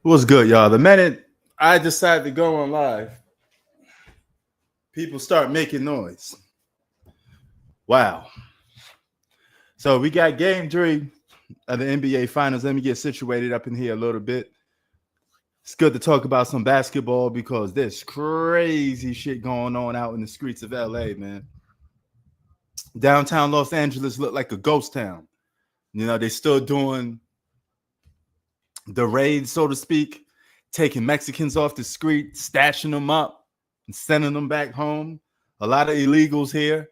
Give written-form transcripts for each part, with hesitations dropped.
What's good, y'all? The minute I decide to go on live, people start making noise. Wow. So we got game 3 of the NBA Finals. Let me get situated up in here a little bit. It's good to talk about some basketball because there's crazy shit going on out in the streets of LA, man. Downtown Los Angeles looked like a ghost town. You know, they still doing the raid, so to speak, taking Mexicans off the street, stashing them up, and sending them back home. A lot of illegals here,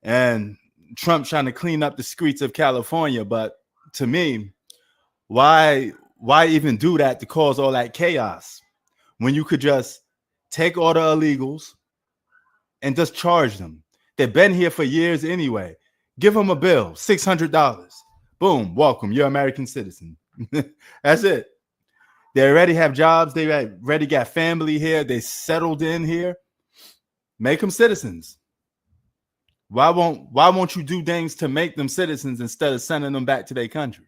and Trump trying to clean up the streets of California. But to me, why even do that to cause all that chaos when you could just take all the illegals and just charge them? They've been here for years anyway. Give them a bill, $600. Boom, welcome. You're an American citizen. That's it. They already have jobs. They already got family here. They settled in here. Make them citizens. Why won't you do things to make them citizens instead of sending them back to their country?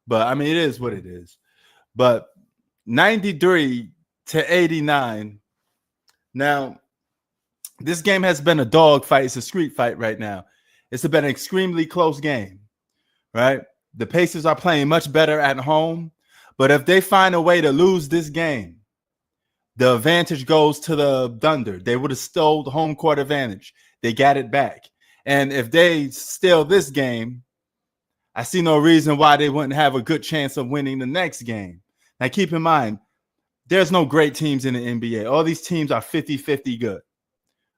But I mean, it is what it is. But 93-89. Now, this game has been a dog fight. It's a street fight right now. It's been an extremely close game, right? The Pacers are playing much better at home. But if they find a way to lose this game, the advantage goes to the Thunder. They would have stole the home court advantage. They got it back. And if they steal this game, I see no reason why they wouldn't have a good chance of winning the next game. Now, keep in mind, there's no great teams in the NBA. All these teams are 50-50 good.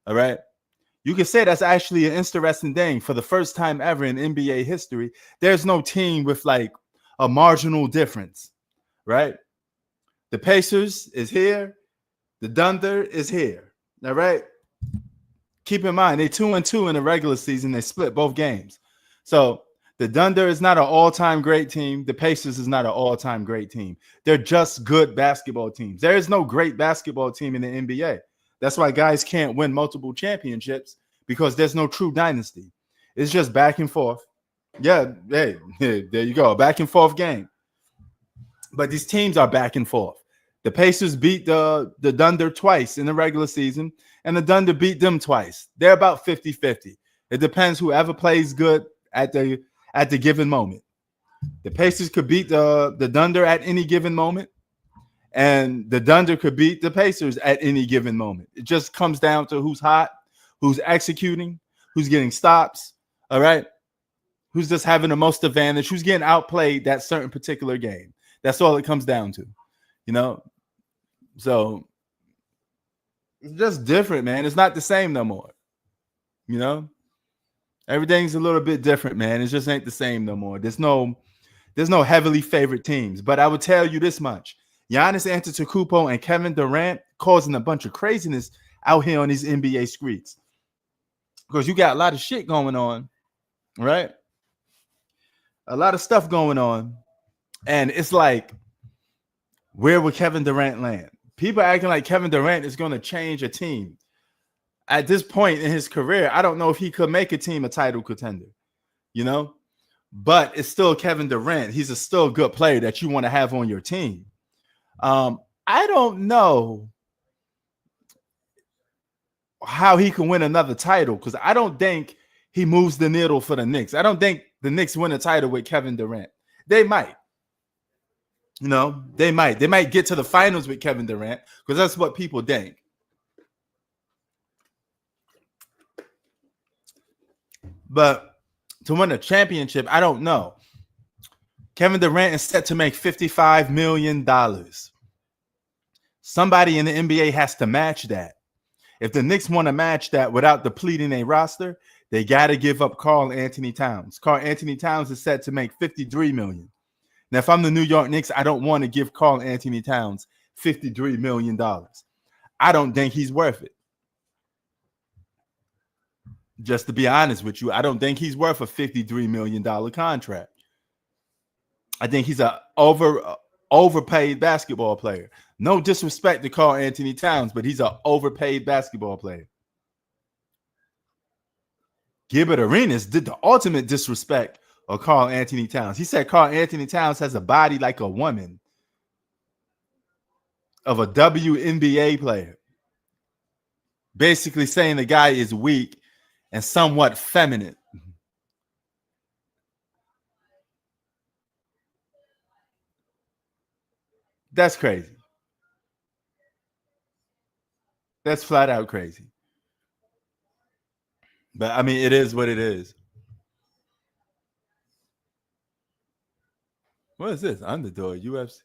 All right? You can say that's actually an interesting thing. For the first time ever in NBA history, there's no team with like a marginal difference, right? The Pacers is here. The Thunder is here. All right? Keep in mind, they 2-2 in the regular season. They split both games. So the Thunder is not an all-time great team. The Pacers is not an all-time great team. They're just good basketball teams. There is no great basketball team in the NBA. That's why guys can't win multiple championships, because there's no true dynasty. It's just back and forth. Yeah, hey, there you go. Back and forth game. But these teams are back and forth. The Pacers beat the Thunder twice in the regular season, and the Thunder beat them twice. They're about 50-50. It depends whoever plays good at the given moment. The Pacers could beat the Thunder at any given moment, and the Thunder could beat the Pacers at any given moment. It just comes down to who's hot, who's executing, who's getting stops, all right? Who's just having the most advantage, who's getting outplayed that certain particular game. That's all it comes down to, you know? So it's just different, man. It's not the same no more, you know? Everything's a little bit different, man. It just ain't the same no more. There's no heavily favorite teams. But I would tell you this much. Giannis Antetokounmpo and Kevin Durant causing a bunch of craziness out here on these NBA streets. Because you got a lot of shit going on, right? A lot of stuff going on. And it's like, where would Kevin Durant land? People acting like Kevin Durant is going to change a team. At this point in his career, I don't know if he could make a team a title contender, you know? But it's still Kevin Durant. He's still a good player that you want to have on your team. I don't know how he can win another title, because I don't think he moves the needle for the Knicks. I don't think the Knicks win a title with Kevin Durant. They might. You know, they might. They might get to the finals with Kevin Durant, because that's what people think. But to win a championship, I don't know. Kevin Durant is set to make $55 million. Somebody in the NBA has to match that. If the Knicks want to match that without depleting a roster, they got to give up Karl Anthony Towns. Karl Anthony Towns is set to make $53 million. Now, if I'm the New York Knicks, I don't want to give Karl Anthony Towns $53 million. I don't think he's worth it. Just to be honest with you, I don't think he's worth a $53 million contract. I think he's an overpaid basketball player. No disrespect to Karl Anthony Towns, but he's an overpaid basketball player. Gilbert Arenas did the ultimate disrespect of Karl Anthony Towns. He said Karl Anthony Towns has a body like a woman. of a WNBA player, basically saying the guy is weak and somewhat feminine. That's crazy. That's flat out crazy. But I mean, it is what it is. What is this? Underdog UFC.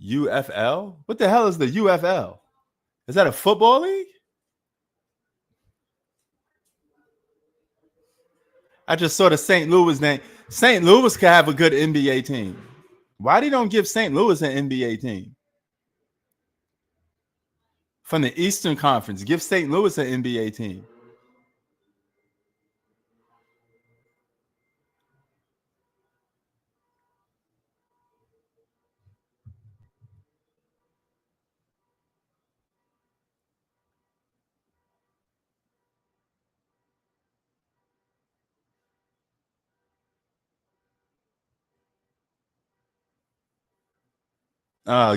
UFL? What the hell is the UFL? Is that a football league? I just saw the St. Louis name. St. Louis could have a good NBA team. Why they don't give St. Louis an NBA team? From the Eastern Conference, give St. Louis an NBA team.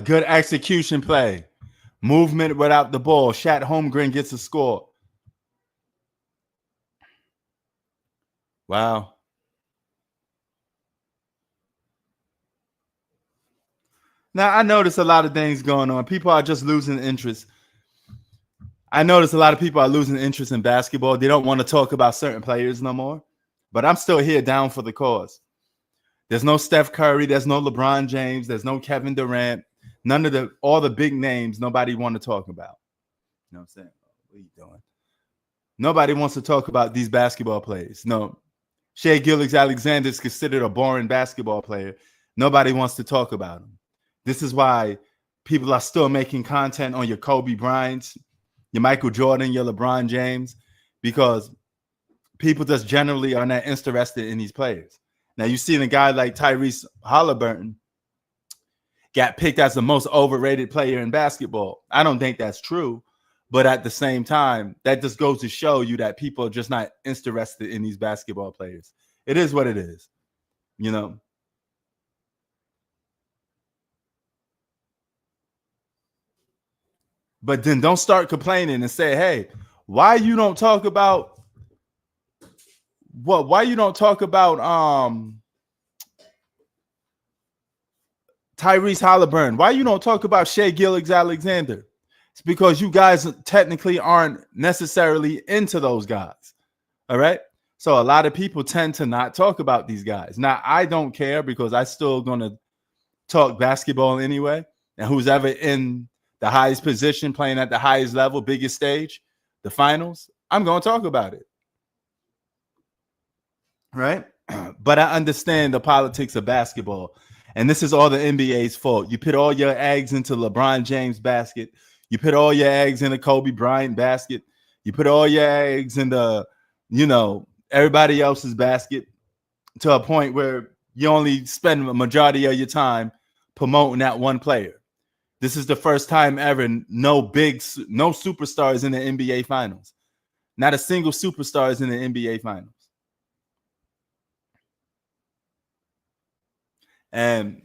Good execution play. Movement without the ball. Shat Holmgren gets a score. Wow. Now, I notice a lot of things going on. People are just losing interest. I notice a lot of people are losing interest in basketball. They don't want to talk about certain players no more. But I'm still here down for the cause. There's no Steph Curry. There's no LeBron James. There's no Kevin Durant. None of all the big names nobody want to talk about. You know what I'm saying? What are you doing? Nobody wants to talk about these basketball players. No. Shea Gilgeous-Alexander is considered a boring basketball player. Nobody wants to talk about him. This is why people are still making content on your Kobe Bryants, your Michael Jordan, your LeBron James, because people just generally are not interested in these players. Now, you've seen a guy like Tyrese Halliburton got picked as the most overrated player in basketball. I don't think that's true. But at the same time, that just goes to show you that people are just not interested in these basketball players. It is what it is, you know. But then don't start complaining and say, hey, why you don't talk about what? Why you don't talk about Tyrese Halliburton? Why you don't talk about Shea Gilgeous-Alexander? It's because you guys technically aren't necessarily into those guys. All right. So a lot of people tend to not talk about these guys. Now, I don't care because I still going to talk basketball anyway. And who's ever in the highest position, playing at the highest level, biggest stage, the finals, I'm going to talk about it. Right. But I understand the politics of basketball. And this is all the NBA's fault. You put all your eggs into LeBron James' basket. You put all your eggs in the Kobe Bryant basket. You put all your eggs in the, everybody else's basket to a point where you only spend a majority of your time promoting that one player. This is the first time ever no superstars in the NBA Finals. Not a single superstar is in the NBA Finals. And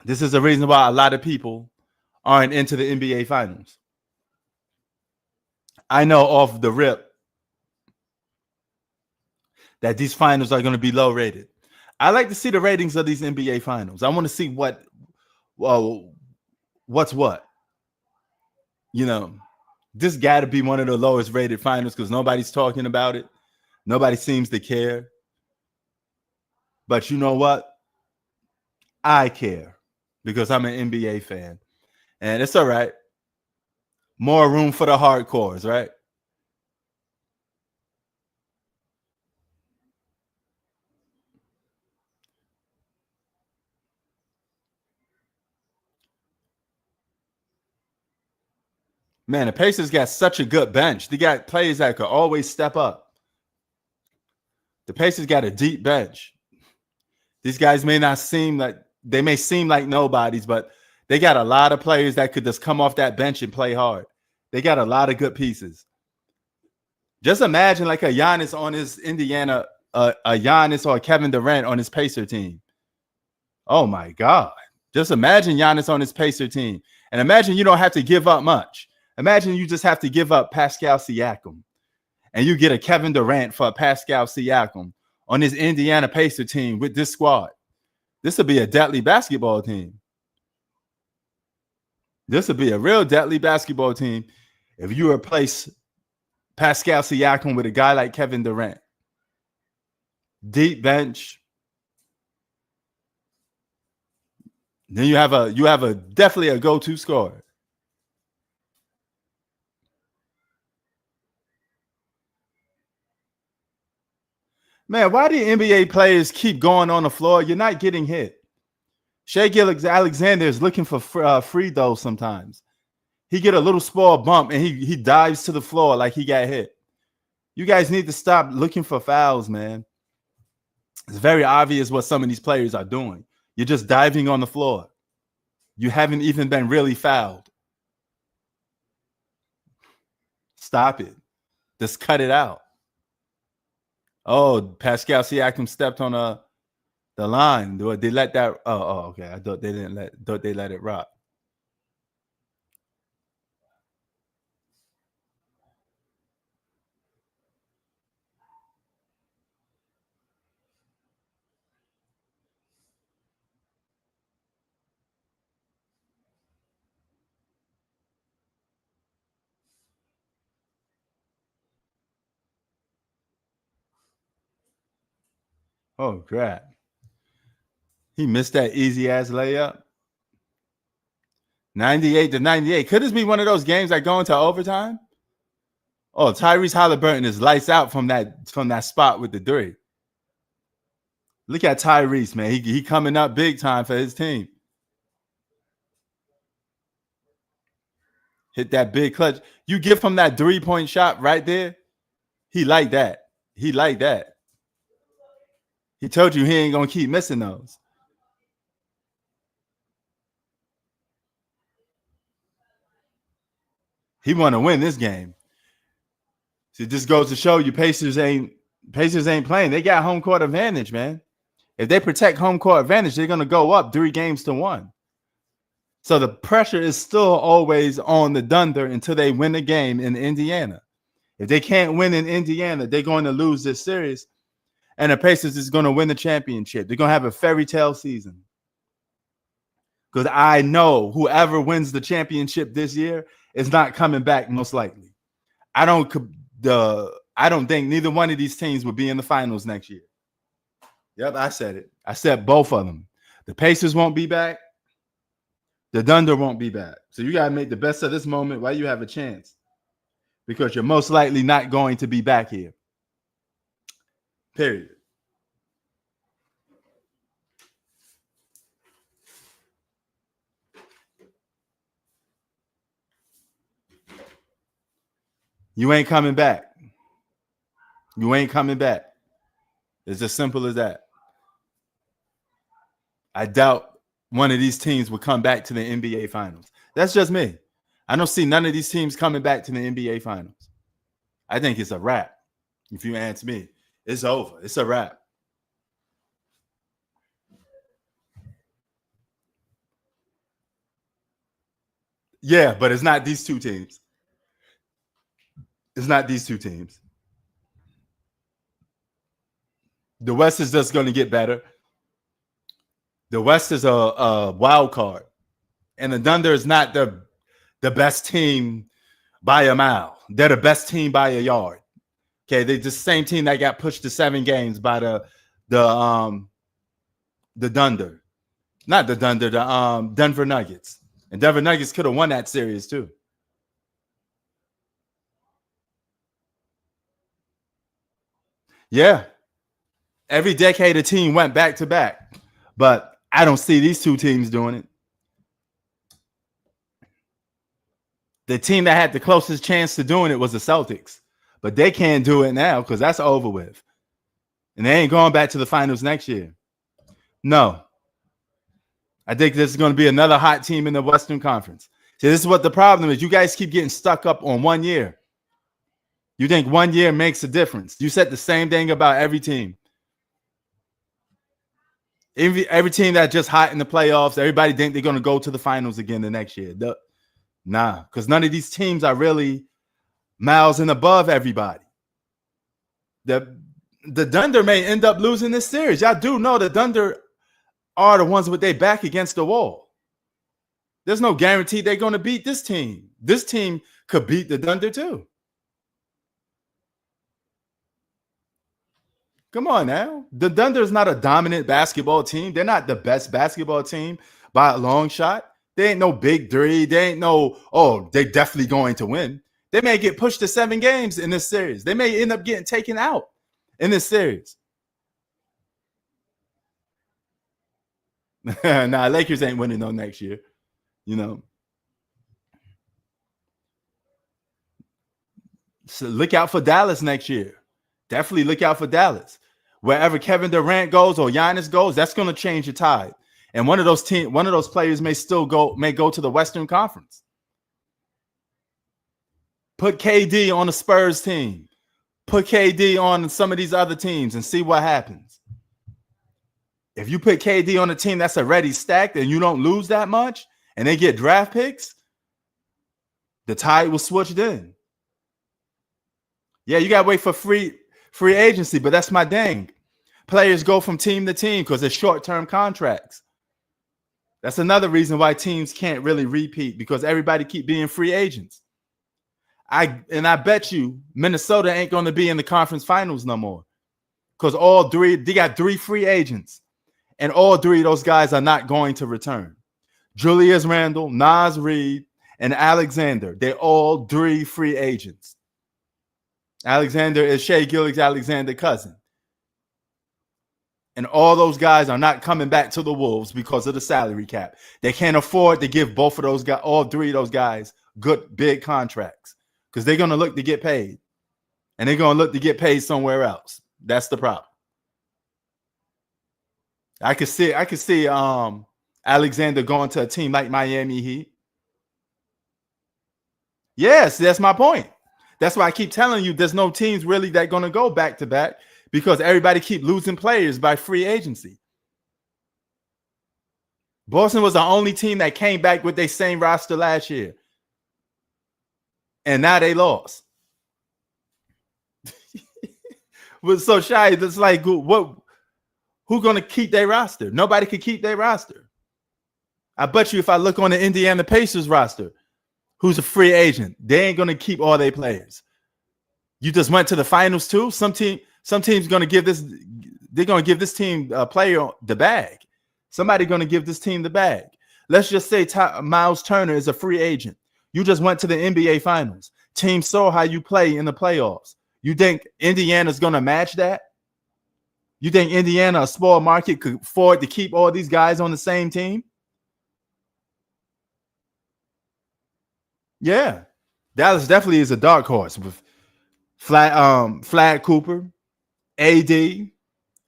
this is the reason why a lot of people aren't into the NBA Finals. I know off the rip that these finals are going to be low rated. I like to see the ratings of these NBA Finals. I want to see what's what. This got to be one of the lowest rated finals because nobody's talking about it. Nobody seems to care. But you know what? I care because I'm an NBA fan. And it's all right. More room for the hardcores, right? Man, the Pacers got such a good bench. They got players that could always step up. The Pacers got a deep bench. These guys may seem like nobodies, but they got a lot of players that could just come off that bench and play hard. They got a lot of good pieces. Just imagine like a Giannis on his Indiana, a Giannis or a Kevin Durant on his Pacer team. Oh my God. Just imagine Giannis on his Pacer team. And imagine you don't have to give up much. Imagine you just have to give up Pascal Siakam. And you get a Kevin Durant for Pascal Siakam on his Indiana Pacer team with this squad. This would be a deadly basketball team. This would be a real deadly basketball team if you replace Pascal Siakam with a guy like Kevin Durant. Deep bench. Then you have a definitely a go-to scorer. Man, why do NBA players keep going on the floor? You're not getting hit. Shai Gilgeous-Alexander is looking for free throws sometimes. He get a little small bump and he dives to the floor like he got hit. You guys need to stop looking for fouls, man. It's very obvious what some of these players are doing. You're just diving on the floor. You haven't even been really fouled. Stop it. Just cut it out. Oh, Pascal Siakam stepped on the line. They let that. Oh, okay. I thought they didn't let. Thought they let it rock. Oh, crap. He missed that easy ass layup. 98-98. Could this be one of those games that go into overtime? Oh, Tyrese Halliburton is lights out from that spot with the three. Look at Tyrese, man. He coming up big time for his team. Hit that big clutch. You give him that 3-point shot right there. He like that. He like that. He told you he ain't gonna keep missing those. He want to win this game. So it just goes to show you Pacers ain't playing. They got home court advantage, man. If they protect home court advantage, they're gonna go up 3-1. So the pressure is still always on the Thunder until they win the game in Indiana. If they can't win in Indiana, they're going to lose this series. And the Pacers is going to win the championship. They're going to have a fairy tale season. Because I know whoever wins the championship this year is not coming back, most likely. I don't think neither one of these teams will be in the finals next year. Yep, I said it. I said both of them. The Pacers won't be back. The Thunder won't be back. So you got to make the best of this moment while you have a chance. Because you're most likely not going to be back here. Period. You ain't coming back. You ain't coming back. It's as simple as that. I doubt one of these teams will come back to the NBA Finals. That's just me. I don't see none of these teams coming back to the NBA Finals. I think it's a wrap. If you ask me, it's over. It's a wrap. Yeah, but it's not these two teams. It's not these two teams. The West is just going to get better. The West is a wild card. And the Thunder is not the best team by a mile. They're the best team by a yard. Okay, they're the same team that got pushed to 7 games by the Thunder. Not the Thunder, the Denver Nuggets. And Denver Nuggets could have won that series too. Yeah. Every decade a team went back to back. But I don't see these two teams doing it. The team that had the closest chance to doing it was the Celtics. But they can't do it now because that's over with. And they ain't going back to the finals next year. No. I think this is going to be another hot team in the Western Conference. See, this is what the problem is. You guys keep getting stuck up on 1 year. You think 1 year makes a difference. You said the same thing about every team. Every team that just hot in the playoffs, everybody think they're going to go to the finals again the next year. Nah, because none of these teams are really miles and above everybody. The Thunder may end up losing this series. Y'all do know the Thunder are the ones with their back against the wall. There's no guarantee they're going to beat this team. This team could beat the Thunder too. Come on now. The Thunder is not a dominant basketball team. They're not the best basketball team by a long shot. They ain't no big three. They ain't no, oh, they're definitely going to win. They may get pushed to 7 games in this series. They may end up getting taken out in this series. Nah, Lakers ain't winning no next year. You know. So look out for Dallas next year. Definitely look out for Dallas. Wherever Kevin Durant goes or Giannis goes, that's going to change the tide. And one of those players may go to the Western Conference. Put KD on the Spurs team. Put KD on some of these other teams and see what happens. If you put KD on a team that's already stacked and you don't lose that much and they get draft picks, the tide will switch then. Yeah, you got to wait for free agency, but that's my thing. Players go from team to team because it's short-term contracts. That's another reason why teams can't really repeat, because everybody keep being free agents. I bet you Minnesota ain't going to be in the conference finals no more, because they got 3 free agents, and all 3 of those guys are not going to return. Julius Randle, Naz Reid, and Alexander. They're all 3 free agents. Alexander is Shai Gilgeous-Alexander's cousin. And all those guys are not coming back to the Wolves because of the salary cap. They can't afford to give both of those guys, all 3 of those guys, good big contracts, because they're going to look to get paid. And they're going to look to get paid somewhere else. That's the problem. I could see Alexander going to a team like Miami Heat. Yes, that's my point. That's why I keep telling you there's no teams really that going to go back to back, because everybody keep losing players by free agency. Boston was the only team that came back with their same roster last year. And now they lost. So Shai, it's like, who's going to keep their roster? Nobody can keep their roster. I bet you if I look on the Indiana Pacers roster, who's a free agent, they ain't going to keep all their players. You just went to the finals too. Some team's going to give this. They're going to give this team a player the bag. Somebody going to give this team the bag. Let's just say Miles Turner is a free agent. You just went to the NBA finals. Team saw how you play in the playoffs. You think Indiana's going to match that? You think Indiana, a small market, could afford to keep all these guys on the same team? Yeah, Dallas definitely is a dark horse with Flag Cooper, AD,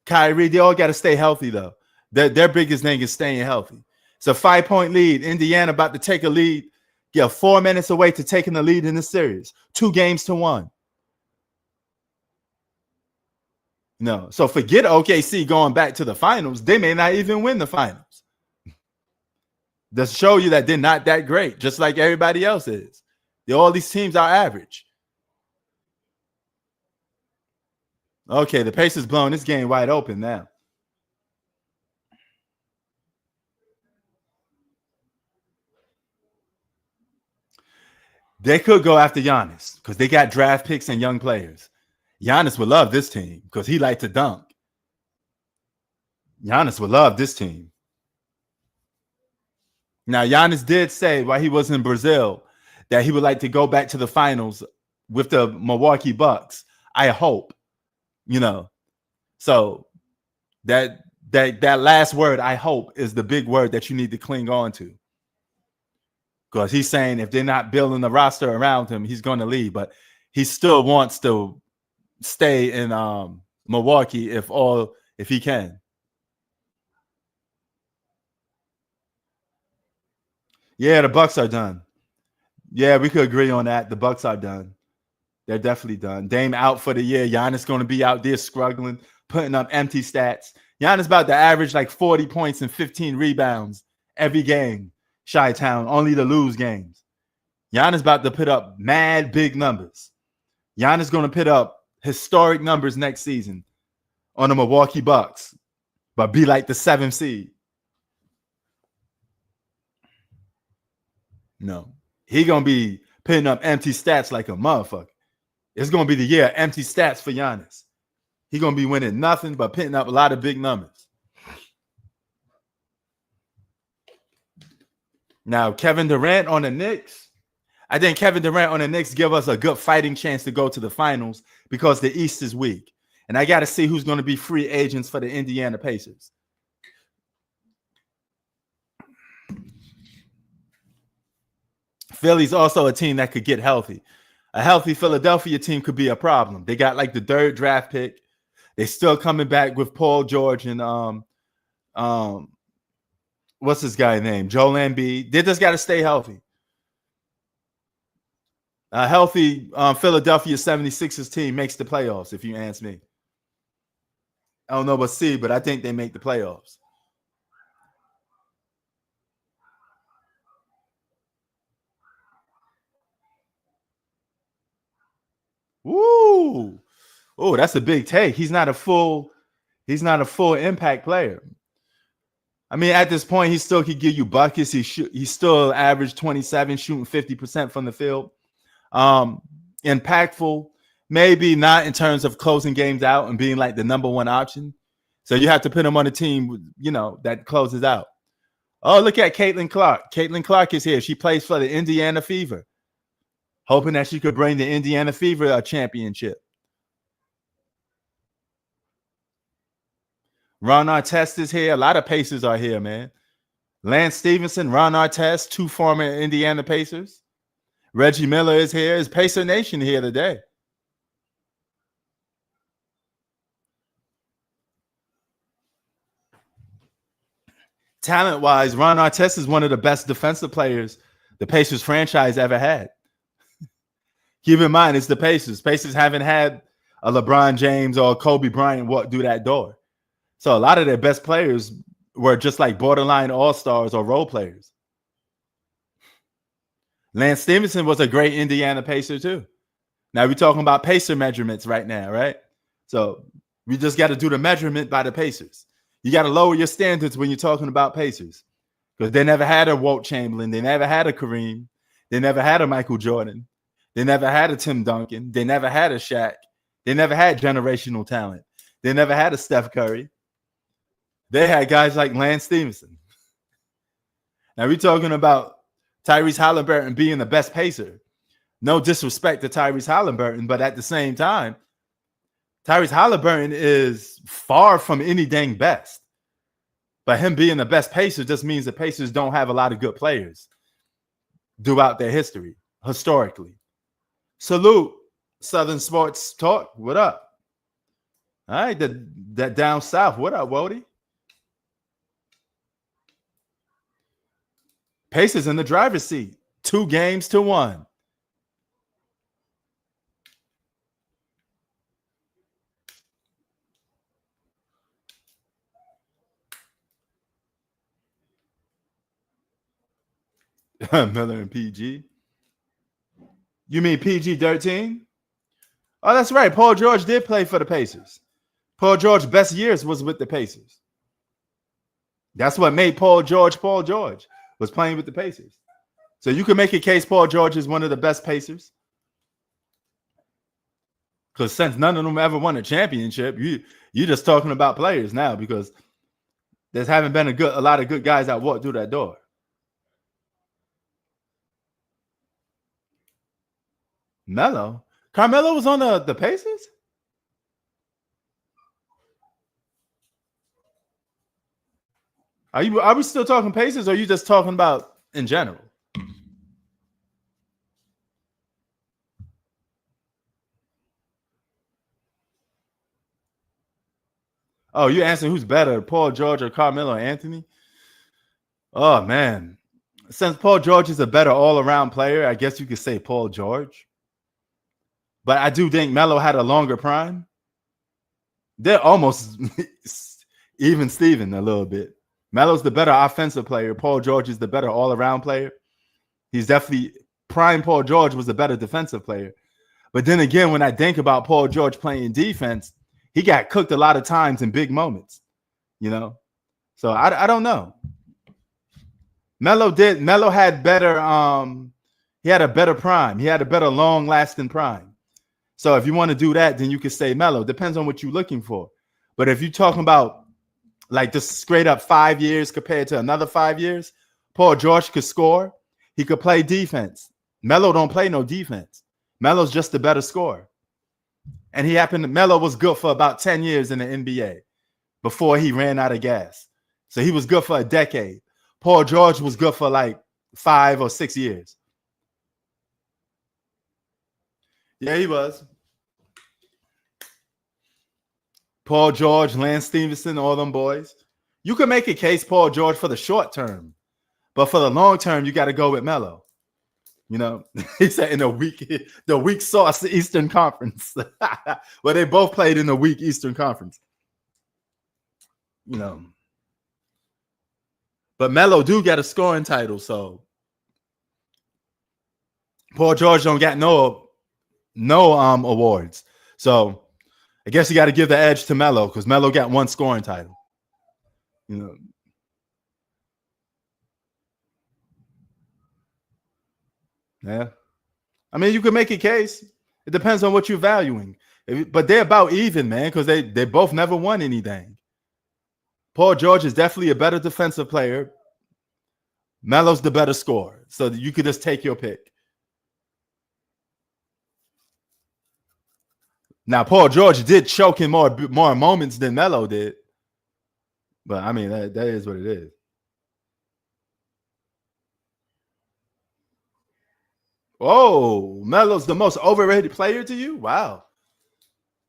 Kyrie. They all got to stay healthy though. Their biggest thing is staying healthy. It's a 5-point lead. Indiana about to take a lead. Yeah, 4 minutes away to taking the lead in the series. 2-1. No, so forget OKC going back to the finals. They may not even win the finals. Just show you that they're not that great, just like everybody else is. All these teams are average. Okay, the Pacers blowing this game wide open now. They could go after Giannis because they got draft picks and young players. Giannis would love this team because he liked to dunk. Giannis would love this team. Now, Giannis did say while he was in Brazil that he would like to go back to the finals with the Milwaukee Bucks. I hope, So that last word, I hope, is the big word that you need to cling on to. Because he's saying if they're not building the roster around him, he's going to leave. But he still wants to stay in Milwaukee if he can. Yeah, the Bucks are done. Yeah, we could agree on that. The Bucks are done. They're definitely done. Dame out for the year. Giannis going to be out there struggling, putting up empty stats. Giannis about to average like 40 points and 15 rebounds every game. Chi-Town, only to lose games. Giannis about to put up mad big numbers. Giannis going to put up historic numbers next season on the Milwaukee Bucks, but be like the 7th seed. No, he going to be putting up empty stats like a motherfucker. It's going to be the year of empty stats for Giannis. He's going to be winning nothing but putting up a lot of big numbers. Now, Kevin Durant on the Knicks. I think Kevin Durant on the Knicks give us a good fighting chance to go to the finals because the East is weak. And I got to see who's going to be free agents for the Indiana Pacers. Philly's also a team that could get healthy. A healthy Philadelphia team could be a problem. They got like the 3rd draft pick. They still coming back with Paul George and what's this guy's name? Joel Embiid. They just got to stay healthy. A healthy Philadelphia 76ers team makes the playoffs, if you ask me. I don't know what C, but I think they make the playoffs. Woo! Oh, that's a big take. He's not a full impact player. I mean, at this point, he still could give you buckets. He still averaged 27, shooting 50% from the field. Impactful, maybe not in terms of closing games out and being like the number 1 option. So you have to put him on a team, that closes out. Oh, look at Caitlin Clark. Caitlin Clark is here. She plays for the Indiana Fever, hoping that she could bring the Indiana Fever a championship. Ron Artest is here. A lot of Pacers are here, man. Lance Stevenson, Ron Artest, 2 former Indiana Pacers. Reggie Miller is here. Is Pacer Nation here today? Talent-wise, Ron Artest is one of the best defensive players the Pacers franchise ever had. Keep in mind, it's the Pacers. Pacers haven't had a LeBron James or Kobe Bryant walk through that door. So a lot of their best players were just like borderline all-stars or role players. Lance Stevenson was a great Indiana Pacer too. Now we're talking about Pacer measurements right now, right? So we just got to do the measurement by the Pacers. You got to lower your standards when you're talking about Pacers because they never had a Walt Chamberlain. They never had a Kareem. They never had a Michael Jordan. They never had a Tim Duncan. They never had a Shaq. They never had generational talent. They never had a Steph Curry. They had guys like Lance Stevenson. Now we're talking about Tyrese Halliburton being the best Pacer. No disrespect to Tyrese Halliburton, but at the same time, Tyrese Halliburton is far from any dang best. But him being the best Pacer just means the Pacers don't have a lot of good players throughout their history, historically. Salute, Southern Sports Talk. What up? All right, that down south. What up, Wody? Pacers in the driver's seat. 2 games to 1. Miller and PG. You mean PG-13? Oh, that's right. Paul George did play for the Pacers. Paul George's best years was with the Pacers. That's what made Paul George, was playing with the Pacers. So you can make a case Paul George is one of the best Pacers. Because since none of them ever won a championship, you're just talking about players now because there haven't been a lot of good guys that walked through that door. Melo? Carmelo was on the Pacers? Are we still talking Pacers or are you just talking about in general? Oh, you're answering who's better, Paul George or Carmelo Anthony? Oh, man. Since Paul George is a better all-around player, I guess you could say Paul George. But I do think Melo had a longer prime. They're almost even Steven a little bit. Melo's the better offensive player. Paul George is the better all-around player. He's definitely prime. Paul George was the better defensive player. But then again, when I think about Paul George playing defense, he got cooked a lot of times in big moments, you know? So I don't know. Melo had better, he had a better prime. He had a better long-lasting prime. So if you want to do that, then you can say Melo. Depends on what you're looking for. But if you're talking about like just straight up 5 years compared to another 5 years, Paul George could score. He could play defense. Melo don't play no defense. Melo's just a better scorer. And Melo was good for about 10 years in the NBA before he ran out of gas. So he was good for a decade. Paul George was good for like 5 or 6 years. Yeah, he was. Paul George, Lance Stevenson, all them boys. You can make a case Paul George for the short term, but for the long term, you got to go with Melo. You know, he said in the weak sauce Eastern Conference. Well, they both played in the weak Eastern Conference. You know, but Melo do get a scoring title, so Paul George don't get no awards. So I guess you got to give the edge to Melo because Melo got one scoring title. You know. Yeah. I mean, you can make a case. It depends on what you're valuing. But they're about even, man, because they both never won anything. Paul George is definitely a better defensive player. Melo's the better scorer. So you could just take your pick. Now, Paul George did choke in more moments than Melo did. But, I mean, that is what it is. Oh, Melo's the most overrated player to you? Wow.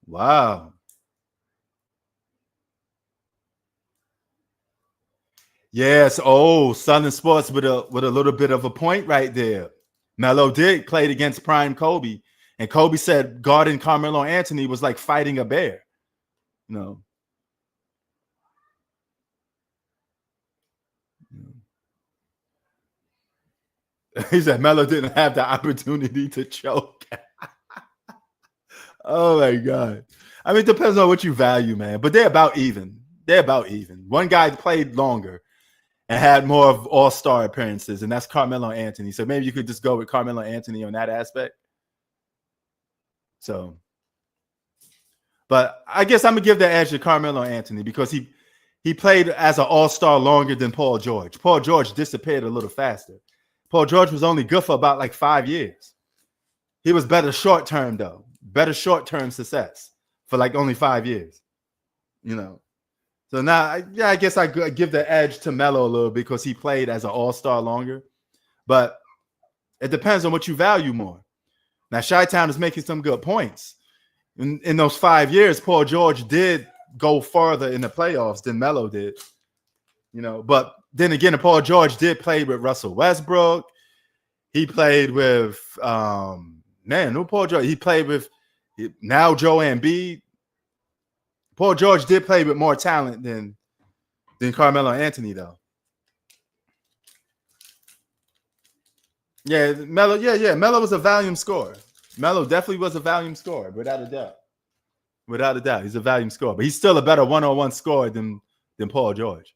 Wow. Yes. Oh, Southern Sports with a little bit of a point right there. Melo did played against prime Kobe, and Kobe said guarding Carmelo Anthony was like fighting a bear. You know. He said Melo didn't have the opportunity to choke. Oh my God. I mean, it depends on what you value, man. But they're about even. They're about even. One guy played longer and had more of all-star appearances, and that's Carmelo Anthony. So maybe you could just go with Carmelo Anthony on that aspect. So, but I guess I'm gonna give the edge to Carmelo Anthony because he played as an all-star longer than Paul George. Paul George disappeared a little faster. Paul George was only good for about like 5 years. He was better short-term though, better short-term success for like only 5 years. You know. So now, yeah, I guess I give the edge to Melo a little because he played as an all-star longer. But it depends on what you value more. Now, Chi-Town is making some good points. In those 5 years, Paul George did go farther in the playoffs than Melo did. You know, but then again, Paul George did play with Russell Westbrook. He played with, Paul George? He played with now Joe Embiid. Paul George did play with more talent than Carmelo Anthony, though. Yeah, Melo. Yeah. Melo was a volume scorer. Melo definitely was a volume scorer, without a doubt. Without a doubt, he's a volume scorer, but he's still a better one-on-one scorer than Paul George.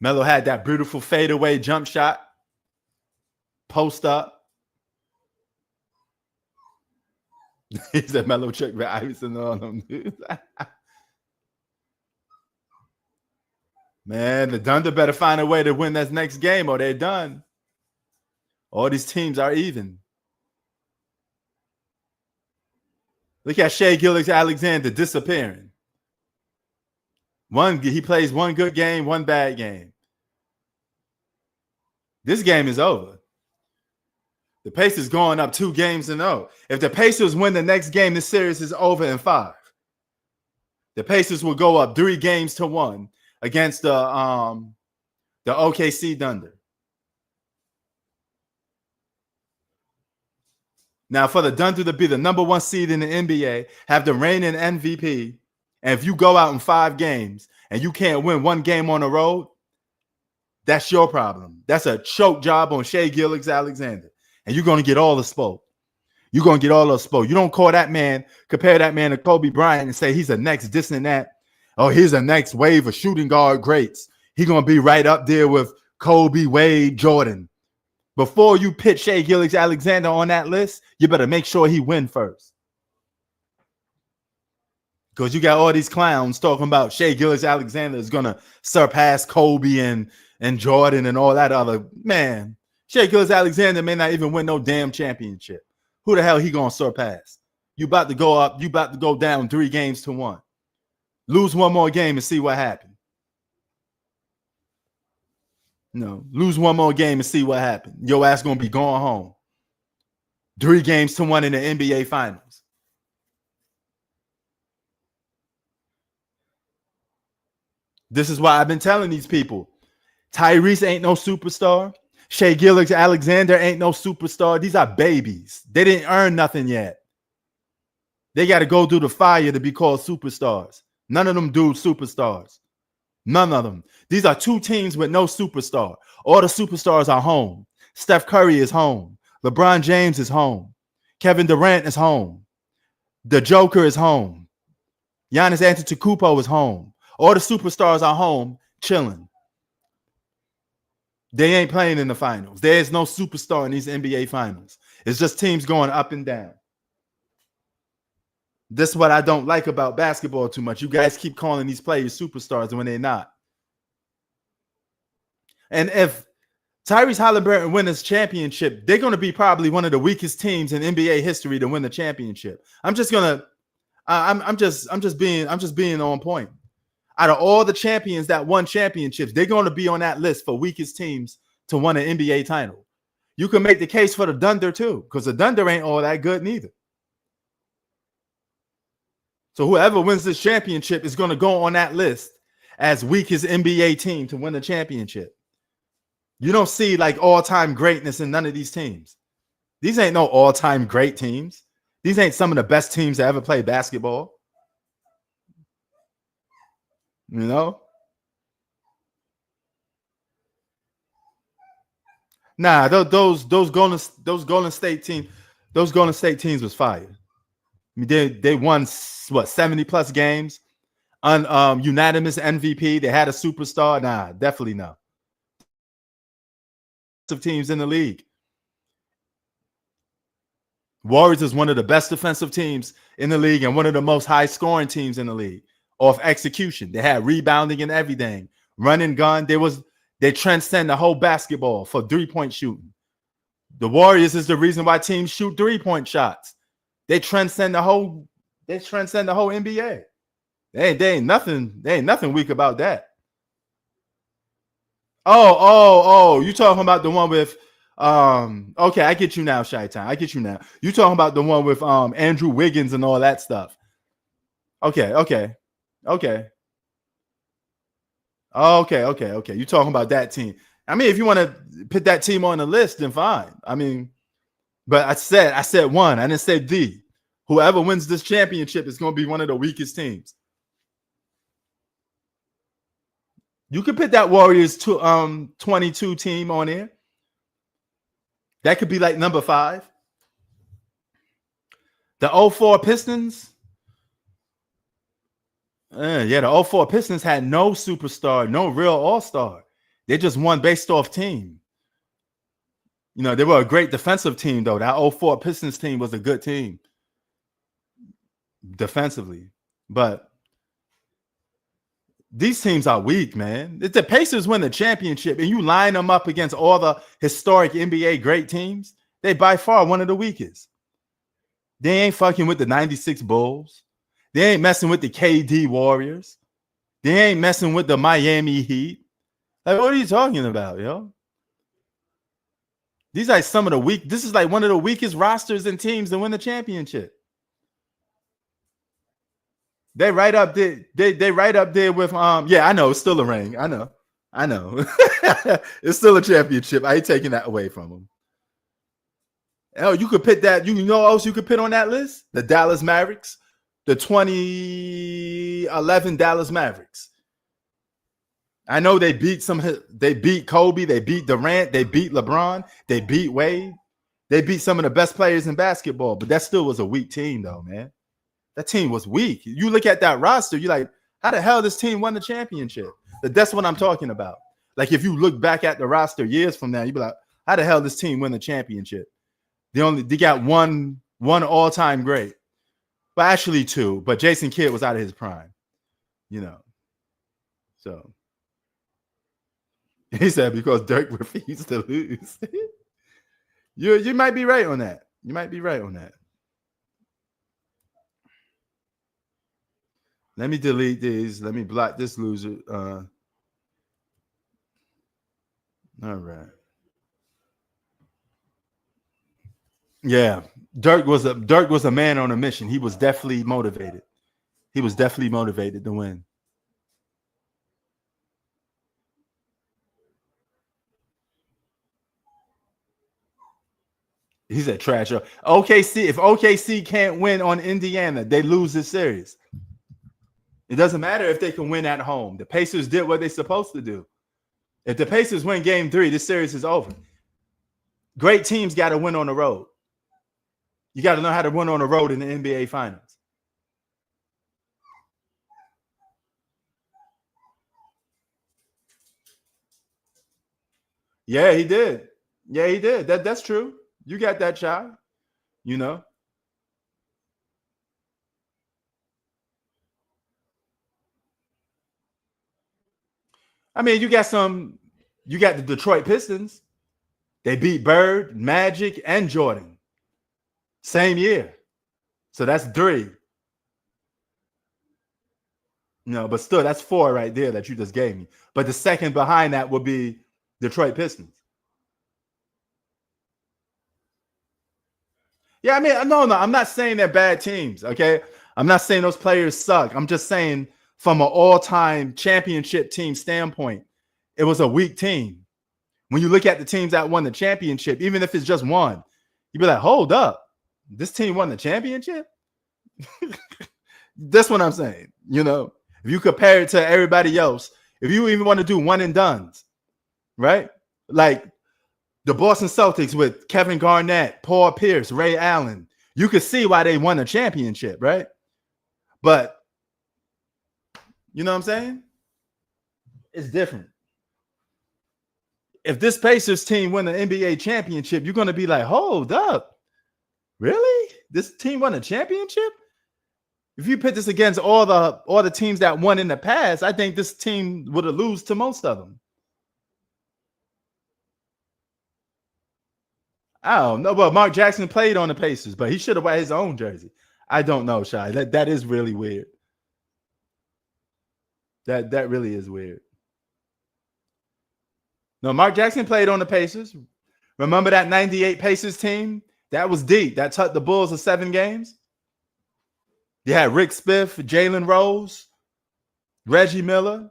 Melo had that beautiful fadeaway jump shot, post up. He said Melo check with Iverson on him. Man, the Thunder better find a way to win this next game or they're done. All these teams are even. Look at Shea Gilgeous-Alexander disappearing. He plays one good game, one bad game. This game is over. The Pacers going up 2-0. If the Pacers win the next game, this series is over in 5. The Pacers will go up 3-1 against the OKC Thunder. Now, for the Thunder to be the number 1 seed in the NBA, have the reigning MVP, and if you go out in 5 games and you can't win 1 game on the road, that's your problem. That's a choke job on Shai Gilgeous-Alexander, and you're going to get all the smoke. You're going to get all the smoke. You don't call that man, compare that man to Kobe Bryant and say he's the next this and that. Oh, here's the next wave of shooting guard greats. He's going to be right up there with Kobe, Wade, Jordan. Before you put Shai Gilgeous-Alexander on that list, you better make sure he win first. Because you got all these clowns talking about Shai Gilgeous-Alexander is going to surpass Kobe and Jordan and all that other. Man, Shai Gilgeous-Alexander may not even win no damn championship. Who the hell he going to surpass? You about to go up. You about to go down 3 games to 1. Lose 1 more game and see what happens. No, lose 1 more game and see what happens. Your ass going to be going home. 3 games to 1 in the NBA Finals. This is why I've been telling these people. Tyrese ain't no superstar. Shai Gilgeous-Alexander ain't no superstar. These are babies. They didn't earn nothing yet. They got to go through the fire to be called superstars. None of them dudes superstars. None of them. These are 2 teams with no superstar. All the superstars are home. Steph Curry is home. LeBron James is home. Kevin Durant is home. The Joker is home. Giannis Antetokounmpo is home. All the superstars are home chilling. They ain't playing in the finals. There is no superstar in these NBA finals. It's just teams going up and down. This is what I don't like about basketball too much. You guys keep calling these players superstars when they're not. And if Tyrese Halliburton wins this championship, they're going to be probably one of the weakest teams in NBA history to win the championship. I'm just being on point. Out of all the champions that won championships, they're going to be on that list for weakest teams to win an NBA title. You can make the case for the Thunder too, because the Thunder ain't all that good neither. So whoever wins this championship is going to go on that list as weakest NBA team to win the championship. You don't see like all-time greatness in none of these teams. These ain't no all-time great teams. These ain't some of the best teams that ever played basketball. You know? Nah, those Golden State teams was fire. I mean, they won what 70 plus games, unanimous MVP. They had a superstar. Nah, definitely no. Of teams in the league. Warriors is one of the best defensive teams in the league and one of the most high scoring teams in the league off execution. They had rebounding and everything, run and gun. They transcend the whole basketball for 3-point shooting. The Warriors is the reason why teams shoot 3-point shots. They transcend the whole NBA. They ain't nothing weak about that. Oh, you talking about the one with okay, I get you now, Shy-Town. I get you now. You talking about the one with Andrew Wiggins and all that stuff. Okay. You talking about that team. I mean, if you want to put that team on the list, then fine. I mean, but I said one. I didn't say the. Whoever wins this championship is going to be one of the weakest teams. You could put that Warriors 22 team on there. That could be like number 5. The 04 Pistons. The 04 Pistons had no superstar, no real all-star. They just won based off team. You know, they were a great defensive team, though. That 04 Pistons team was a good team defensively. But these teams are weak, man. If the Pacers win the championship and you line them up against all the historic NBA great teams, they by far one of the weakest. They ain't fucking with the 96 Bulls. They ain't messing with the KD Warriors. They ain't messing with the Miami Heat. Like, what are you talking about, yo? These are some of the weak. This is like one of the weakest rosters and teams to win the championship. They right up there. They right up there with yeah, I know it's still a ring. I know. It's still a championship. I ain't taking that away from them. Oh, you could put that. You know what else you could put on that list? The Dallas Mavericks, the 2011 Dallas Mavericks. I know they beat some. They beat Kobe. They beat Durant. They beat LeBron. They beat Wade. They beat some of the best players in basketball. But that still was a weak team, though, man. That team was weak. You look at that roster, you're like, how the hell this team won the championship? That's what I'm talking about. Like if you look back at the roster years from now, you'd be like, how the hell this team win the championship? They got one all-time great. But actually two. But Jason Kidd was out of his prime. You know. So he said because Dirk refused to lose. You might be right on that. You might be right on that. Let me delete these. Let me block this loser. All right. Yeah, Dirk was a man on a mission. He was definitely motivated. He was definitely motivated to win. He said trash. OKC, if OKC can't win on Indiana, they lose this series. It doesn't matter if they can win at home. The Pacers did what they're supposed to do. If the Pacers win game 3, this series is over. Great teams got to win on the road. You got to know how to win on the road in the NBA Finals. Yeah, he did. Yeah, he did. That's true. You got that shot. You know. I mean, you got the Detroit Pistons. They beat Bird, Magic, and Jordan. Same year. So that's 3. No, but still, that's 4 right there that you just gave me. But the second behind that would be Detroit Pistons. Yeah, I mean, no, I'm not saying they're bad teams, okay? I'm not saying those players suck. I'm just saying from an all-time championship team standpoint, it was a weak team. When you look at the teams that won the championship, even if it's just one, you'd be like, hold up. This team won the championship? That's what I'm saying. You know, if you compare it to everybody else, if you even want to do one and dones, right? Like the Boston Celtics with Kevin Garnett, Paul Pierce, Ray Allen, you could see why they won a championship, right? But you know what I'm saying? It's different. If this Pacers team win the NBA championship, you're going to be like, hold up. Really? This team won a championship? If you put this against all the teams that won in the past, I think this team would have lost to most of them. I don't know. Well, Mark Jackson played on the Pacers, but he should have wear his own jersey. I don't know, Shy. That is really weird. That really is weird. No, Mark Jackson played on the Pacers. Remember that 98 Pacers team? That was deep. That took the Bulls to 7 games. You had Rick Spiff, Jalen Rose, Reggie Miller,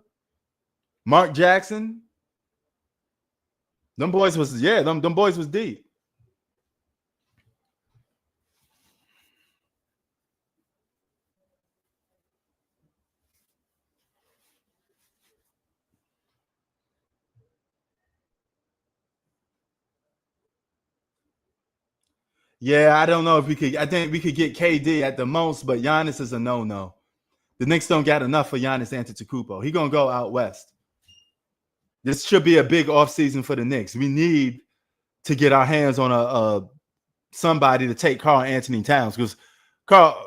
Mark Jackson. Them boys was them boys was deep. Yeah, I don't know if we could. I think we could get KD at the most, but Giannis is a no-no. The Knicks don't got enough for Giannis Antetokounmpo. He gonna go out west. This should be a big offseason for the Knicks. We need to get our hands on a somebody to take Karl Anthony Towns because Karl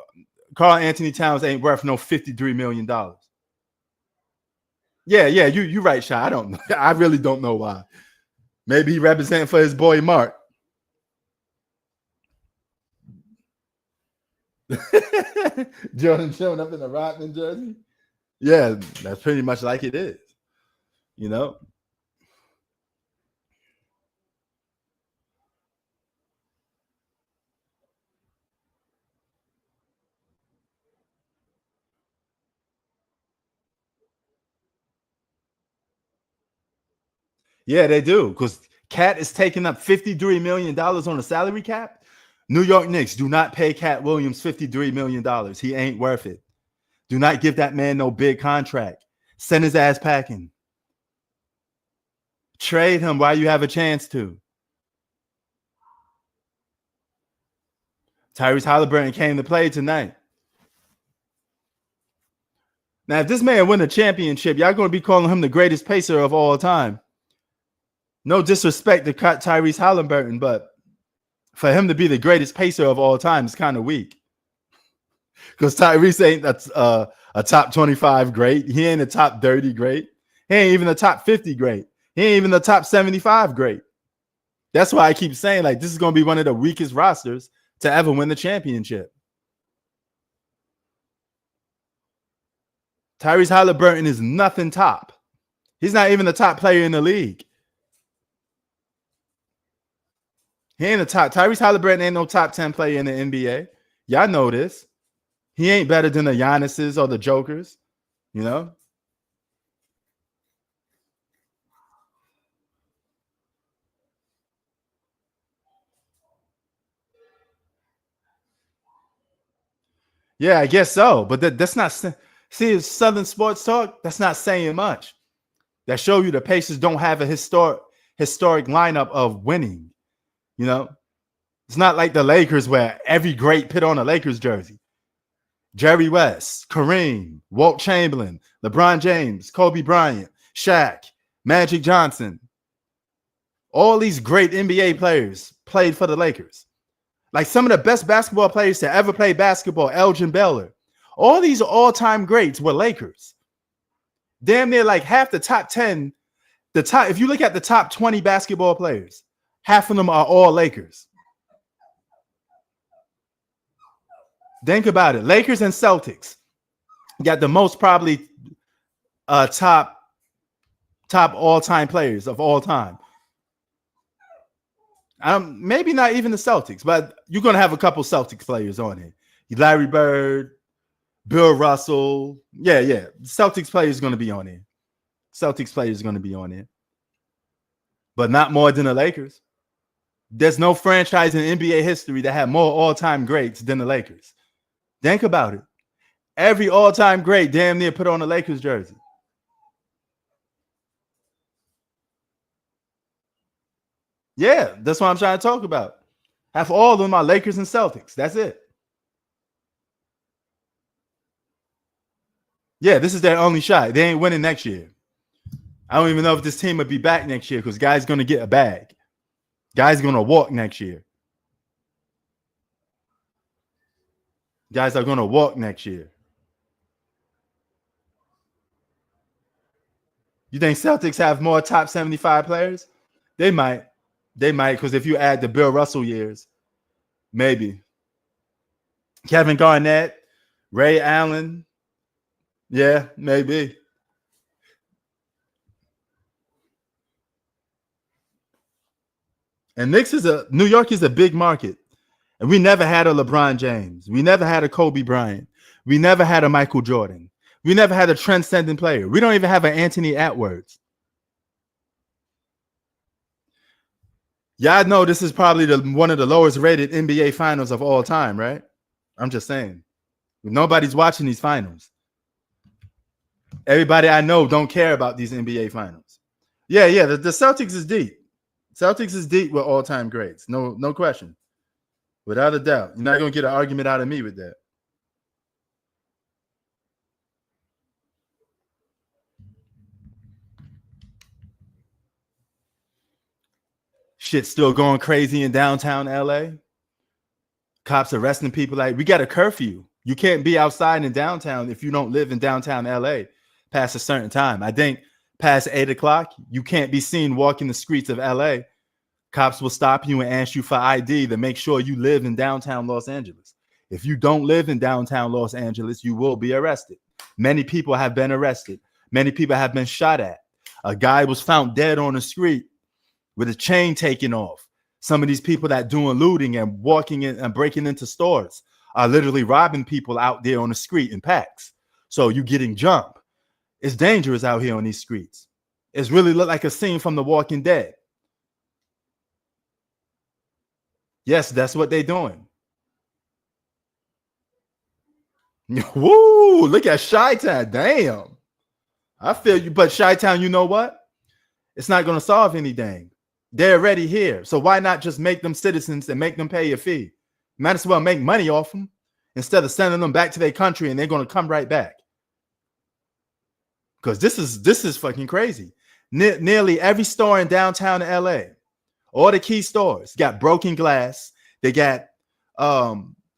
Anthony Towns ain't worth no $53 million. Yeah, you right, Shy. I don't know. I really don't know why. Maybe he representing for his boy Mark. Jordan showing up in a Rodman jersey. Yeah, that's pretty much like it is. You know. Yeah, they do because Cat is taking up $53 million on the salary cap. New York Knicks, do not pay Cat Williams $53 million. He ain't worth it. Do not give that man no big contract. Send his ass packing. Trade him while you have a chance to. Tyrese Halliburton came to play tonight. Now, if this man win a championship, y'all going to be calling him the greatest pacer of all time. No disrespect to Tyrese Halliburton, but for him to be the greatest pacer of all time is kind of weak. Because Tyrese ain't a top 25 great. He ain't a top 30 great. He ain't even a top 50 great. He ain't even the top 75 great. That's why I keep saying, like, this is going to be one of the weakest rosters to ever win the championship. Tyrese Halliburton is nothing top. He's not even the top player in the league. He ain't a top. Tyrese Halliburton ain't no top 10 player in the NBA. Y'all know this. He ain't better than the Giannis's or the Jokers, you know? Yeah, I guess so. But that's not, see, Southern Sports Talk, that's not saying much. That show you the Pacers don't have a historic lineup of winning. You know, it's not like the Lakers where every great put on a Lakers jersey. Jerry West, Kareem, Walt Chamberlain, LeBron James, Kobe Bryant, Shaq, Magic Johnson. All these great NBA players played for the Lakers. Like some of the best basketball players to ever play basketball, Elgin Baylor. All these all-time greats were Lakers. Damn near like half the top 10, if you look at the top 20 basketball players, half of them are all Lakers. Think about it. Lakers and Celtics got the most probably top all-time players of all time. Maybe not even the Celtics, but you're going to have a couple Celtics players on here. Larry Bird, Bill Russell. Yeah. Celtics players going to be on here. Celtics players going to be on here. But not more than the Lakers. There's no franchise in NBA history that had more all-time greats than the Lakers. Think about it. Every all-time great damn near put on a Lakers jersey. Yeah, that's what I'm trying to talk about. Half all of them are Lakers and Celtics. That's it. Yeah, this is their only shot. They ain't winning next year. I don't even know if this team would be back next year because guys going to get a bag. Guys going to walk next year. Guys are going to walk next year. You think Celtics have more top 75 players? They might. They might, because if you add the Bill Russell years, maybe. Kevin Garnett, Ray Allen. Yeah, maybe. And New York is a big market. And we never had a LeBron James. We never had a Kobe Bryant. We never had a Michael Jordan. We never had a transcendent player. We don't even have an Anthony Edwards. Y'all know this is probably one of the lowest rated NBA finals of all time, right? I'm just saying. Nobody's watching these finals. Everybody I know don't care about these NBA finals. Yeah. The Celtics is deep. Celtics is deep with all-time greats. No question. Without a doubt. You're not going to get an argument out of me with that. Shit's still going crazy in downtown LA. Cops arresting people. Like, we got a curfew. You can't be outside in downtown if you don't live in downtown LA past a certain time. I think past 8 o'clock, you can't be seen walking the streets of LA. Cops will stop you and ask you for ID to make sure you live in downtown Los Angeles. If you don't live in downtown Los Angeles, you will be arrested. Many people have been arrested. Many people have been shot at. A guy was found dead on the street with a chain taken off. Some of these people that doing looting and walking in and breaking into stores are literally robbing people out there on the street in packs. So you getting jumped. It's dangerous out here on these streets. It's really look like a scene from The Walking Dead. Yes, that's what they're doing. Woo! Look at Chi-Town. Damn. I feel you. But Chi-Town, you know what? It's not going to solve anything. They're already here. So why not just make them citizens and make them pay a fee? Might as well make money off them instead of sending them back to their country and they're going to come right back. Because this is fucking crazy. Nearly every store in downtown LA, all the key stores, got broken glass. They got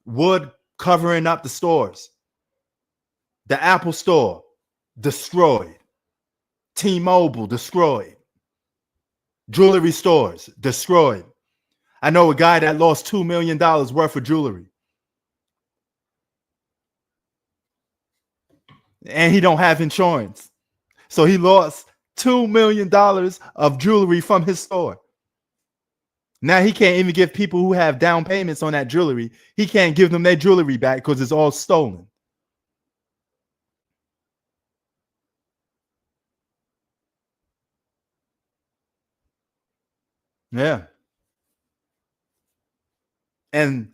wood covering up the stores. The Apple store, destroyed. T-Mobile, destroyed. Jewelry stores, destroyed. I know a guy that lost $2 million worth of jewelry. And he don't have insurance. So he lost $2 million of jewelry from his store. Now he can't even give people who have down payments on that jewelry, he can't give them their jewelry back because it's all stolen. Yeah. And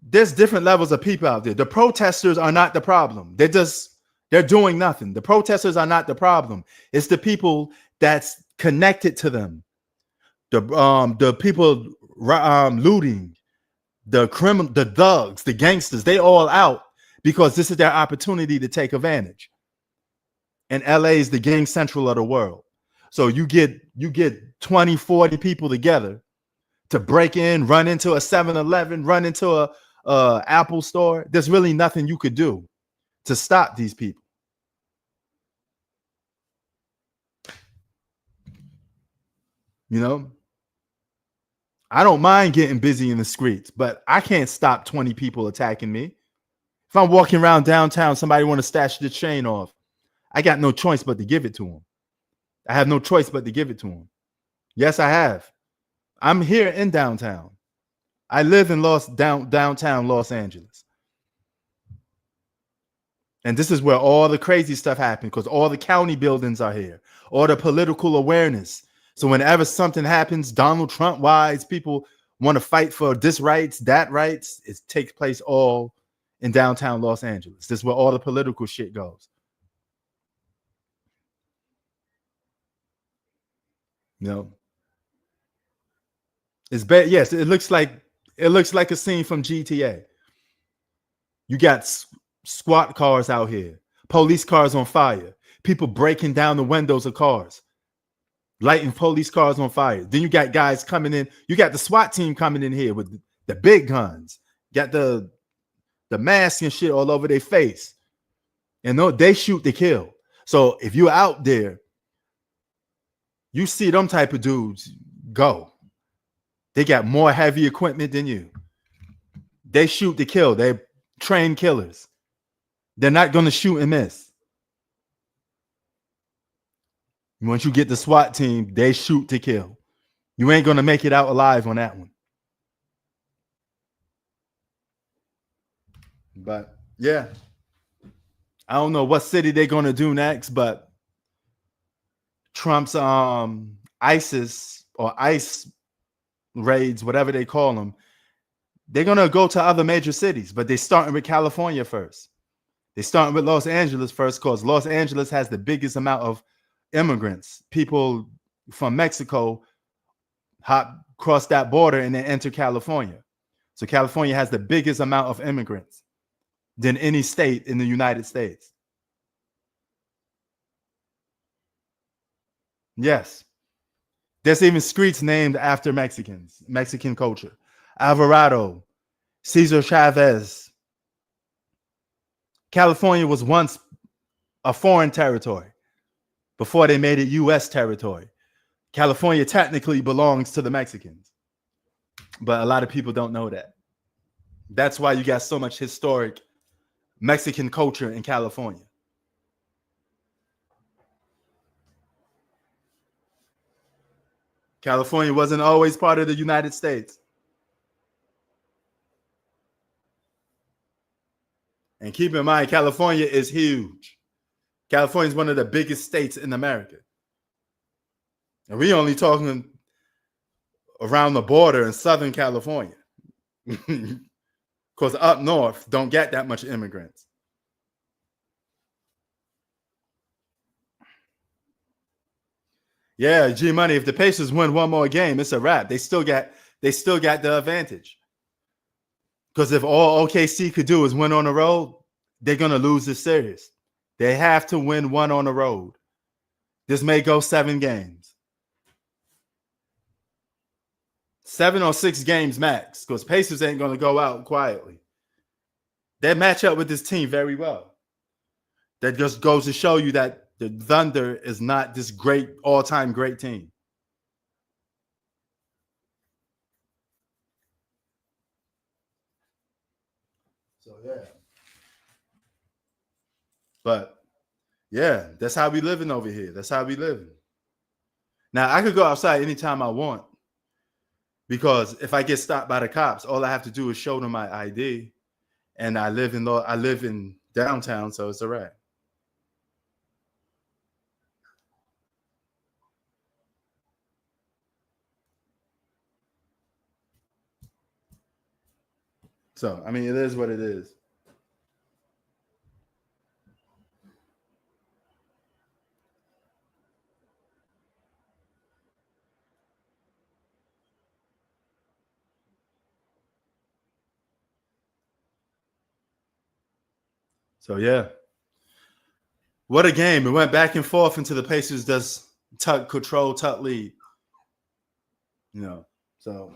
there's different levels of people out there. The protesters are not the problem. They're doing nothing. The protesters are not the problem. It's the people that's connected to them. The people looting, the criminal, the thugs, the gangsters, they all out because this is their opportunity to take advantage. And LA is the gang central of the world. So you get 20, 40 people together to break in, run into a 7-Eleven, run into a Apple store. There's really nothing you could do to stop these people. You know, I don't mind getting busy in the streets, but I can't stop 20 people attacking me. If I'm walking around downtown, somebody want to stash the chain off, I got no choice but to give it to them. I have no choice but to give it to them. Yes, I have. I'm here in downtown. I live in downtown Los Angeles. And this is where all the crazy stuff happens because all the county buildings are here, all the political awareness. So whenever something happens, Donald Trump wise, people want to fight for this rights, that rights, it takes place all in downtown Los Angeles. This is where all the political shit goes. You know, it's bad. Yes, it looks like a scene from GTA. You got squad cars out here, police cars on fire, people breaking down the windows of cars, lighting police cars on fire. Then you got guys coming in. You got the SWAT team coming in here with the big guns, got the mask and shit all over their face. And they shoot to kill. So if you're out there, you see them type of dudes go. They got more heavy equipment than you. They shoot to kill. They're trained killers. They're not going to shoot and miss. Once you get the SWAT team, they shoot to kill. You ain't going to make it out alive on that one. But yeah, I don't know what city they're going to do next, but Trump's ISIS or ICE raids, whatever they call them, they're going to go to other major cities, but they're starting with California first. They're starting with Los Angeles first because Los Angeles has the biggest amount of immigrants. People from Mexico hop across that border and then enter California. So California has the biggest amount of immigrants than any state in the United States. Yes. There's even streets named after Mexicans, Mexican culture. Alvarado, Cesar Chavez. California was once a foreign territory before they made it U.S. territory. California technically belongs to the Mexicans, but a lot of people don't know that. That's why you got so much historic Mexican culture in California. California wasn't always part of the United States. And keep in mind, California is huge. California is one of the biggest states in America. And we only talking around the border in Southern California. Because up north don't get that much immigrants. Yeah, G Money. If the Pacers win one more game, it's a wrap. They still got the advantage. Because if all OKC could do is win on the road, they're gonna lose this series. They have to win one on the road. This may go 7 games. 7 or 6 games max, because Pacers ain't gonna go out quietly. They match up with this team very well. That just goes to show you that the Thunder is not this great all-time great team. So yeah. But yeah, that's how we living over here. That's how we living. Now I could go outside anytime I want, because if I get stopped by the cops, all I have to do is show them my ID, and I live in downtown, so it's all right. So I mean, it is what it is. So yeah, what a game! It went back and forth until the Pacers just tuck lead. You know, so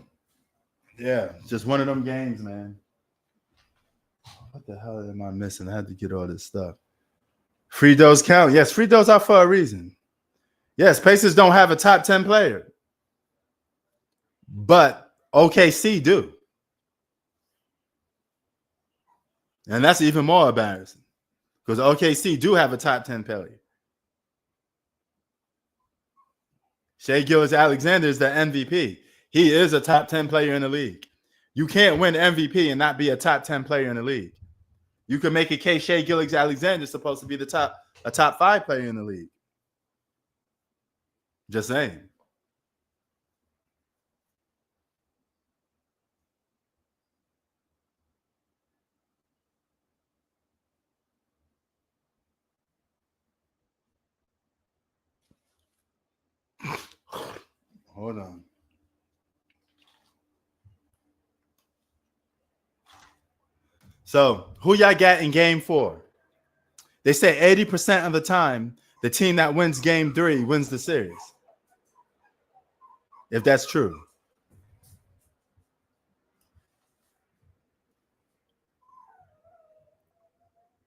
yeah, just one of them games, man. What the hell am I missing? I had to get all this stuff. Free throws count. Yes, free throws are for a reason. Yes, Pacers don't have a top 10 player, but OKC do. And that's even more embarrassing because OKC do have a top 10 player. Shai Gilgeous-Alexander is the MVP. He is a top 10 player in the league. You can't win MVP and not be a top 10 player in the league. You can make a case Shai Gilgeous-Alexander is supposed to be a top 5 player in the league. Just saying. Hold on. So, who y'all got in game 4? They say 80% of the time, the team that wins game 3 wins the series. If that's true.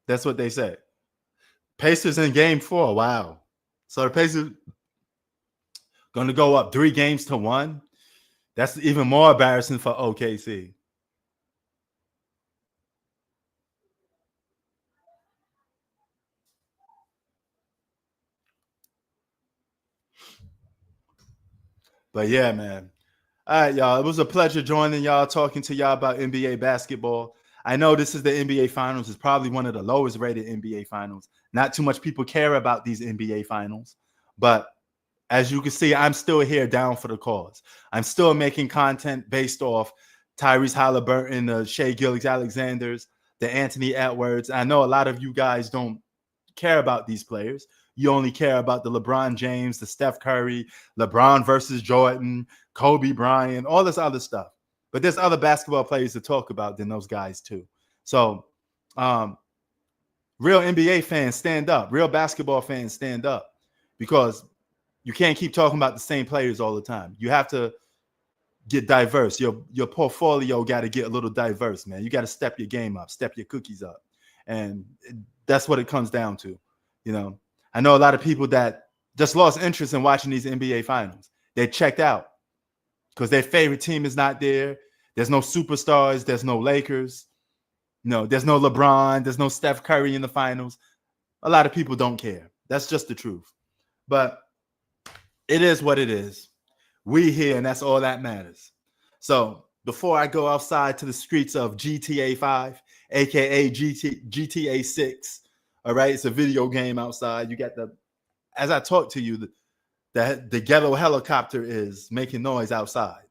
That's what they say. Pacers in game 4. Wow. So the Pacers going to go up 3 games to 1. That's even more embarrassing for OKC. But yeah, man. All right, y'all. It was a pleasure joining y'all, talking to y'all about NBA basketball. I know this is the NBA Finals. It's probably one of the lowest rated NBA Finals. Not too much people care about these NBA Finals. But as you can see, I'm still here down for the cause. I'm still making content based off Tyrese Halliburton, the Shai Gilgeous-Alexanders, the Anthony Edwards. I know a lot of you guys don't care about these players. You only care about the LeBron James, the Steph Curry, LeBron versus Jordan, Kobe Bryant, all this other stuff. But there's other basketball players to talk about than those guys too. So real NBA fans stand up. Real basketball fans stand up, because you can't keep talking about the same players all the time. You have to get diverse. Your portfolio got to get a little diverse, man. You got to step your game up, step your cookies up. And that's what it comes down to. You know, I know a lot of people that just lost interest in watching these NBA finals. They checked out because their favorite team is not there. There's no superstars. There's no Lakers. No, there's no LeBron. There's no Steph Curry in the finals. A lot of people don't care. That's just the truth. But it is what it is. We here, and that's all that matters. So before I go outside to the streets of GTA 5, aka GTA 6, all right, it's a video game outside. You got as I talk to you, the ghetto helicopter is making noise outside.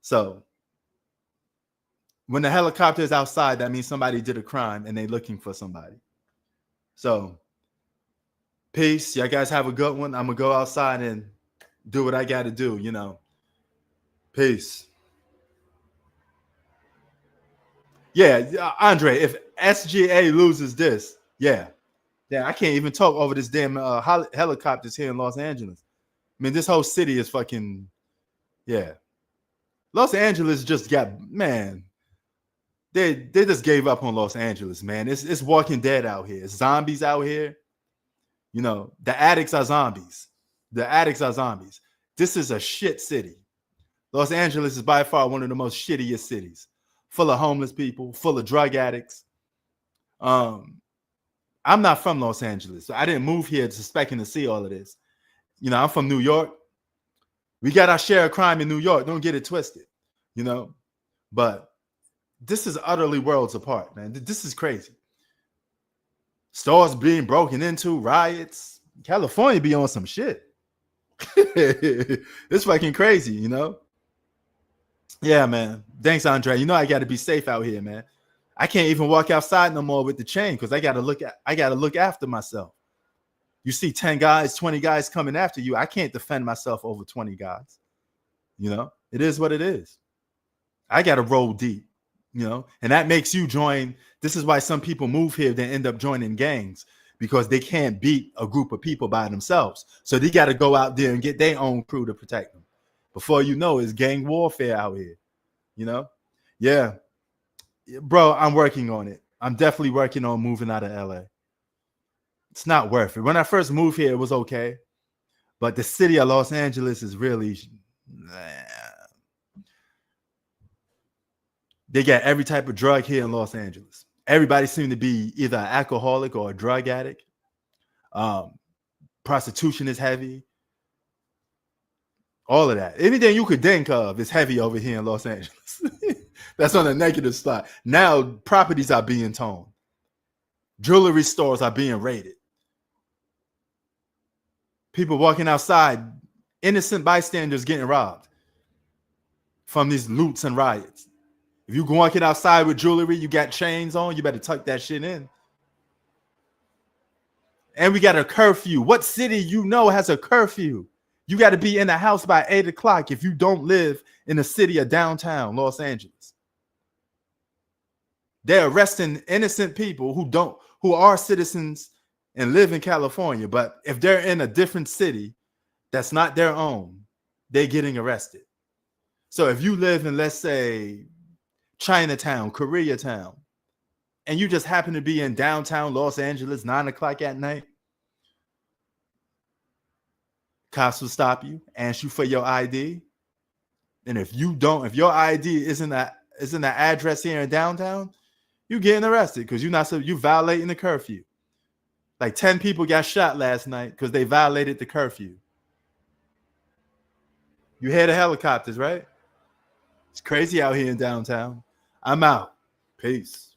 So When the helicopter is outside, that means somebody did a crime and they're looking for somebody. So, peace. Y'all guys have a good one. I'm going to go outside and do what I got to do, you know. Peace. Yeah, Andre, if SGA loses this, yeah, I can't even talk over this damn helicopters here in Los Angeles. I mean, this whole city is fucking, yeah. Los Angeles just got, man, they just gave up on Los Angeles, man. It's Walking Dead out here. It's zombies out here. You know, the addicts are zombies. The addicts are zombies. This is a shit city. Los Angeles is by far one of the most shittiest cities, full of homeless people, full of drug addicts. I'm not from Los Angeles, so I didn't move here suspecting to see all of this. You know, I'm from New York. We got our share of crime in New York. Don't get it twisted, you know. But this is utterly worlds apart, man. This is crazy. Stores being broken into, riots. California be on some shit. It's fucking crazy, you know. Yeah, man. Thanks, Andre. You know I got to be safe out here, man. I can't even walk outside no more with the chain because I got to look after myself. You see 10 guys, 20 guys coming after you. I can't defend myself over 20 guys. You know, it is what it is. I got to roll deep, you know, and that makes you join. This is why some people move here, they end up joining gangs because they can't beat a group of people by themselves. So they got to go out there and get their own crew to protect them. Before you know, it's gang warfare out here, you know? Yeah. Bro, I'm working on it. I'm definitely working on moving out of LA. It's not worth it. When I first moved here, it was okay. But the city of Los Angeles is really... They got every type of drug here in Los Angeles. Everybody seems to be either an alcoholic or a drug addict. Prostitution is heavy. All of that. Anything you could think of is heavy over here in Los Angeles. That's on the negative side. Now properties are being toned. Jewelry stores are being raided. People walking outside, innocent bystanders getting robbed from these loots and riots. If you walking outside with jewelry, you got chains on, you better tuck that shit in. And we got a curfew. What city you know has a curfew? You got to be in the house by 8 o'clock if you don't live in the city of downtown Los Angeles. They're arresting innocent people who are citizens and live in California, but if they're in a different city that's not their own, they're getting arrested. So if you live in, let's say, Chinatown, Koreatown, and you just happen to be in downtown Los Angeles, 9 o'clock at night, cops will stop you, ask you for your ID. And if your ID isn't the address here in downtown, you're getting arrested because you're violating the curfew. Like 10 people got shot last night because they violated the curfew. You hear the helicopters, right? It's crazy out here in downtown. I'm out. Peace.